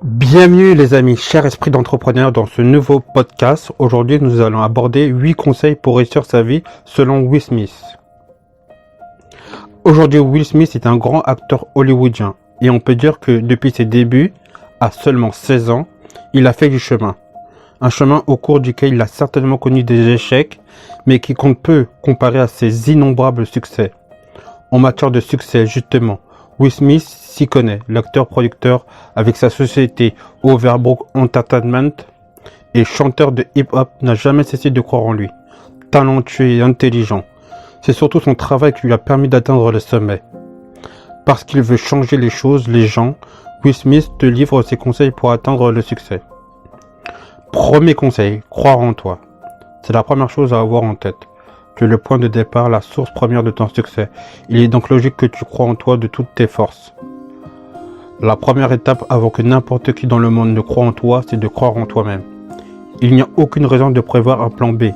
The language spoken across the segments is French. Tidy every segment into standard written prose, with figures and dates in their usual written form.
Bienvenue les amis, chers esprits d'entrepreneurs dans ce nouveau podcast. Aujourd'hui nous allons aborder 8 conseils pour réussir sa vie selon Will Smith. Aujourd'hui Will Smith est un grand acteur hollywoodien et on peut dire que depuis ses débuts, à seulement 16 ans, il a fait du chemin. Un chemin au cours duquel il a certainement connu des échecs, mais qui compte peu comparé à ses innombrables succès. En matière de succès justement, Will Smith s'y connaît, l'acteur-producteur avec sa société Overbrook Entertainment et chanteur de hip-hop n'a jamais cessé de croire en lui. Talentueux et intelligent, c'est surtout son travail qui lui a permis d'atteindre le sommet. Parce qu'il veut changer les choses, les gens, Will Smith te livre ses conseils pour atteindre le succès. Premier conseil, croire en toi. C'est la première chose à avoir en tête. Tu es le point de départ, la source première de ton succès. Il est donc logique que tu crois en toi de toutes tes forces. La première étape avant que n'importe qui dans le monde ne croie en toi, c'est de croire en toi-même. Il n'y a aucune raison de prévoir un plan B,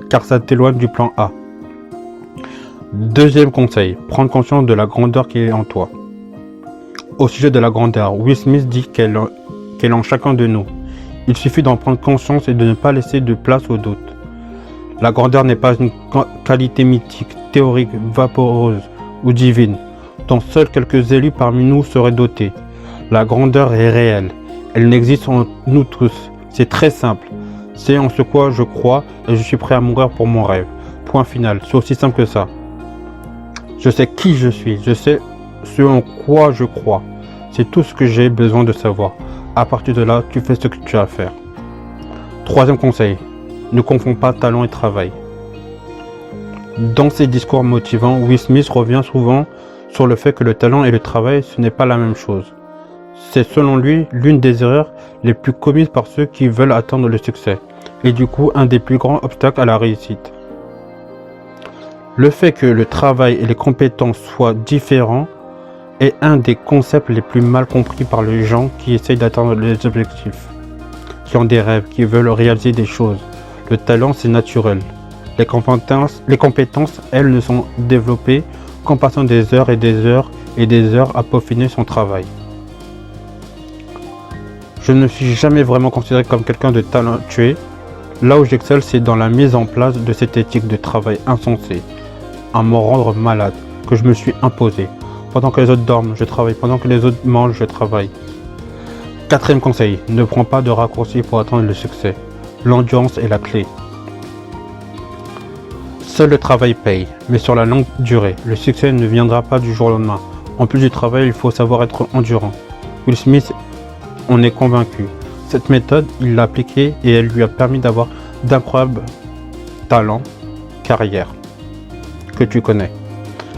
car ça t'éloigne du plan A. Deuxième conseil, prendre conscience de la grandeur qui est en toi. Au sujet de la grandeur, Will Smith dit qu'elle est en chacun de nous. Il suffit d'en prendre conscience et de ne pas laisser de place au doute. La grandeur n'est pas une qualité mythique, théorique, vaporeuse ou divine, dont seuls quelques élus parmi nous seraient dotés. La grandeur est réelle, elle n'existe en nous tous. C'est très simple. C'est en ce quoi je crois et je suis prêt à mourir pour mon rêve. Point final, c'est aussi simple que ça. Je sais qui je suis, je sais ce en quoi je crois. C'est tout ce que j'ai besoin de savoir. À partir de là, tu fais ce que tu as à faire. Troisième conseil. Ne confonds pas talent et travail. Dans ses discours motivants, Will Smith revient souvent sur le fait que le talent et le travail, ce n'est pas la même chose. C'est selon lui l'une des erreurs les plus commises par ceux qui veulent atteindre le succès, et du coup un des plus grands obstacles à la réussite. Le fait que le travail et les compétences soient différents est un des concepts les plus mal compris par les gens qui essayent d'atteindre les objectifs, qui ont des rêves, qui veulent réaliser des choses. Le talent, c'est naturel. Les compétences, elles, ne sont développées qu'en passant des heures et des heures et des heures à peaufiner son travail. Je ne me suis jamais vraiment considéré comme quelqu'un de talentueux. Là où j'excelle, c'est dans la mise en place de cette éthique de travail insensée, à me rendre malade, que je me suis imposé. Pendant que les autres dorment, je travaille. Pendant que les autres mangent, je travaille. Quatrième conseil, ne prends pas de raccourcis pour atteindre le succès. L'endurance est la clé. Seul le travail paye, mais sur la longue durée. Le succès ne viendra pas du jour au lendemain. En plus du travail, il faut savoir être endurant. Will Smith en est convaincu. Cette méthode, il l'a appliquée et elle lui a permis d'avoir d'incroyables talents, carrière, que tu connais.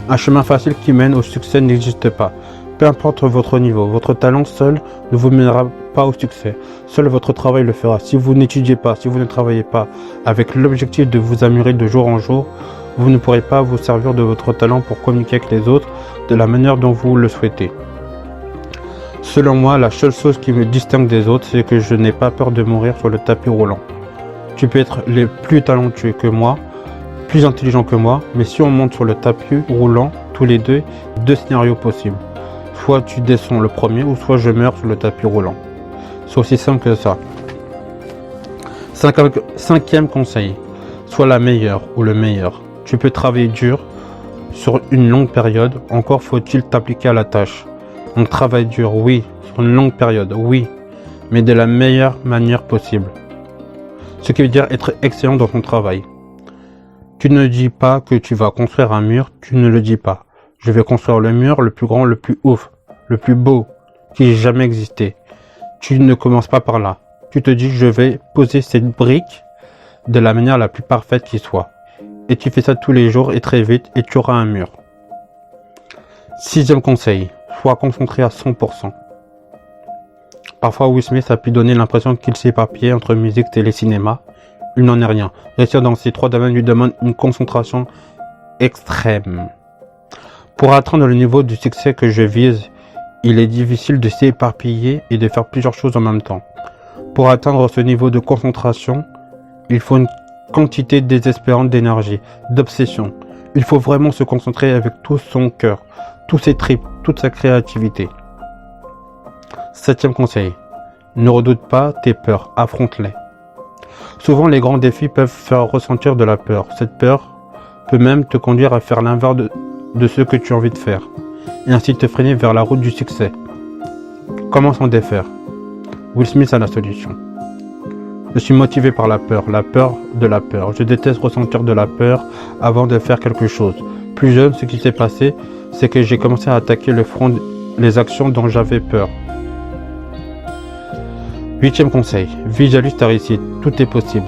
Un chemin facile qui mène au succès n'existe pas. Peu importe votre niveau, votre talent seul ne vous mènera pas au succès. Seul votre travail le fera. Si vous n'étudiez pas, si vous ne travaillez pas avec l'objectif de vous améliorer de jour en jour, vous ne pourrez pas vous servir de votre talent pour communiquer avec les autres de la manière dont vous le souhaitez. Selon moi, la seule chose qui me distingue des autres, c'est que je n'ai pas peur de mourir sur le tapis roulant. Tu peux être les plus talentueux que moi, plus intelligent que moi, mais si on monte sur le tapis roulant, tous les deux scénarios possibles. Soit tu descends le premier, ou soit je meurs sur le tapis roulant. C'est aussi simple que ça. Cinquième conseil, sois la meilleure ou le meilleur. Tu peux travailler dur sur une longue période, encore faut-il t'appliquer à la tâche. Donc travaille dur, oui, sur une longue période, oui, mais de la meilleure manière possible. Ce qui veut dire être excellent dans ton travail. Tu ne dis pas que tu vas construire un mur, tu ne le dis pas. Je vais construire le mur le plus grand, le plus ouf, le plus beau qui ait jamais existé. Tu ne commences pas par là. Tu te dis je vais poser cette brique de la manière la plus parfaite qui soit. Et tu fais ça tous les jours et très vite et tu auras un mur. Sixième conseil, sois concentré à 100%. Parfois Will Smith a pu donner l'impression qu'il s'est éparpillé entre musique, télé, cinéma. Il n'en est rien. Réussir dans ces trois domaines lui demande une concentration extrême. Pour atteindre le niveau du succès que je vise, il est difficile de s'éparpiller et de faire plusieurs choses en même temps. Pour atteindre ce niveau de concentration, il faut une quantité désespérante d'énergie, d'obsession. Il faut vraiment se concentrer avec tout son cœur, tous ses tripes, toute sa créativité. Septième conseil, Ne redoute pas tes peurs, affronte-les. Souvent, les grands défis peuvent faire ressentir de la peur. Cette peur peut même te conduire à faire l'inverse de ce que tu as envie de faire, et ainsi te freiner vers la route du succès. Comment s'en défaire? Will Smith a la solution. Je suis motivé par la peur de la peur. Je déteste ressentir de la peur avant de faire quelque chose. Plus jeune, ce qui s'est passé, c'est que j'ai commencé à attaquer le front les actions dont j'avais peur. 8e conseil, visualise ta réussite, tout est possible.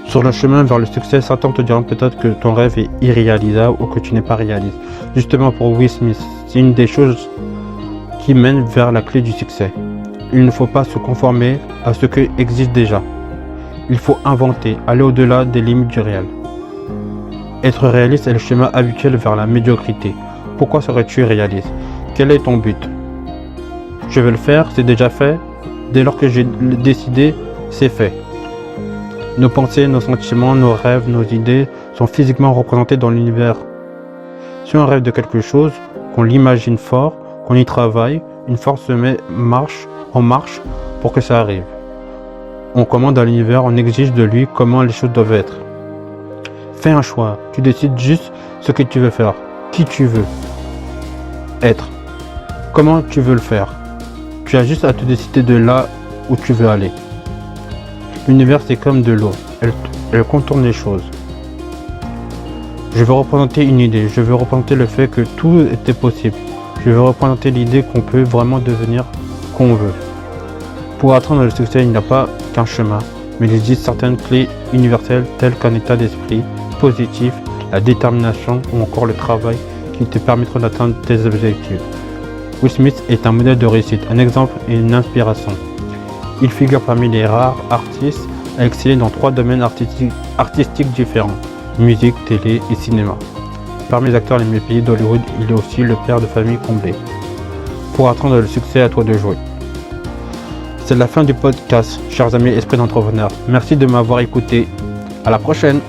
Sur le chemin vers le succès, Satan te dira peut-être que ton rêve est irréalisable ou que tu n'es pas réaliste. Justement pour Will Smith, c'est une des choses qui mène vers la clé du succès. Il ne faut pas se conformer à ce qui existe déjà. Il faut inventer, aller au-delà des limites du réel. Être réaliste est le chemin habituel vers la médiocrité. Pourquoi serais-tu réaliste? Quel est ton but? Je veux le faire, c'est déjà fait. Dès lors que j'ai décidé, c'est fait. Nos pensées, nos sentiments, nos rêves, nos idées sont physiquement représentés dans l'univers. Si on rêve de quelque chose, qu'on l'imagine fort, qu'on y travaille, une force se met en marche pour que ça arrive. On commande à l'univers, on exige de lui comment les choses doivent être. Fais un choix, tu décides juste ce que tu veux faire, qui tu veux être, comment tu veux le faire. Tu as juste à te décider de là où tu veux aller. L'univers c'est comme de l'eau, elle contourne les choses. Je veux représenter une idée, je veux représenter le fait que tout était possible. Je veux représenter l'idée qu'on peut vraiment devenir qu'on veut. Pour atteindre le succès, il n'y a pas qu'un chemin, mais il existe certaines clés universelles telles qu'un état d'esprit positif, la détermination ou encore le travail qui te permettront d'atteindre tes objectifs. Will Smith est un modèle de réussite, un exemple et une inspiration. Il figure parmi les rares artistes à exceller dans 3 domaines artistiques différents, musique, télé et cinéma. Parmi les acteurs les mieux payés d'Hollywood, il est aussi le père de famille comblé. Pour atteindre le succès, à toi de jouer. C'est la fin du podcast, chers amis esprits d'entrepreneurs. Merci de m'avoir écouté. À la prochaine!